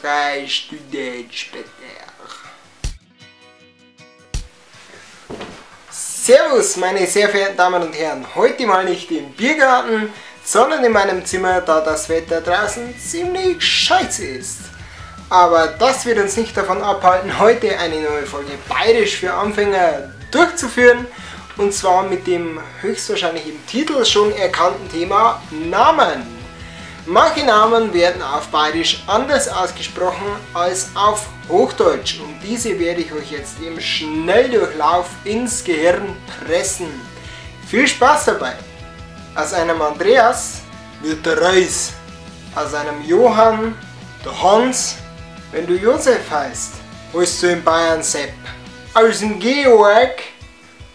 3 Stunden später. Servus meine sehr verehrten Damen und Herren, heute mal nicht im Biergarten, sondern in meinem Zimmer, da das Wetter draußen ziemlich scheiße ist. Aber das wird uns nicht davon abhalten, heute eine neue Folge Bayerisch für Anfänger durchzuführen. Und zwar mit dem höchstwahrscheinlich im Titel schon erkannten Thema Namen. Manche Namen werden auf Bayerisch anders ausgesprochen als auf Hochdeutsch und diese werde ich euch jetzt im Schnelldurchlauf ins Gehirn pressen. Viel Spaß dabei! Aus einem Andreas wird der Reis, aus einem Johann der Hans. Wenn du Josef heißt, heißt du in Bayern Sepp. Aus dem Georg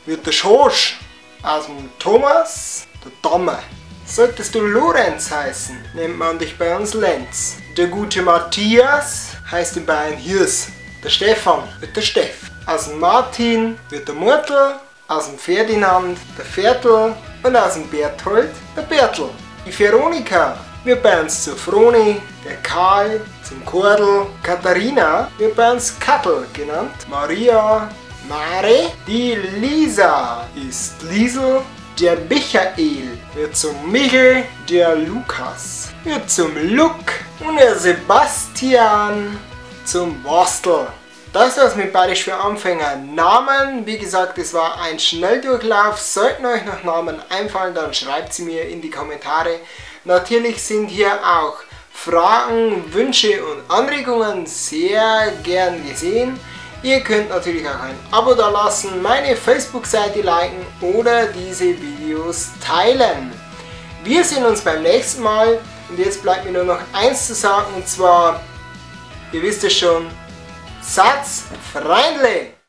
wird der Schorsch, aus dem Thomas der Damme. Solltest du Lorenz heißen, nennt man dich bei uns Lenz. Der gute Matthias heißt in Bayern Hirs. Der Stefan wird der Steff. Aus dem Martin wird der Murtel, aus dem Ferdinand der Fertel und aus dem Berthold der Bertel. Die Veronika wird bei uns zur Froni, der Karl zum Kordel, Katharina wird bei uns Kattel genannt, Maria Mare, die Lisa ist Liesel, der Michael wird zum Michel, der Lukas wird zum Luck und der Sebastian zum Wastel. Das war's mit Bayerisch für Anfänger. Namen, wie gesagt, es war ein Schnelldurchlauf. Sollten euch noch Namen einfallen, dann schreibt sie mir in die Kommentare. Natürlich sind hier auch Fragen, Wünsche und Anregungen sehr gern gesehen. Ihr könnt natürlich auch ein Abo da lassen, meine Facebook-Seite liken oder diese Videos teilen. Wir sehen uns beim nächsten Mal und jetzt bleibt mir nur noch eins zu sagen und zwar, ihr wisst es schon, Satz Freundle!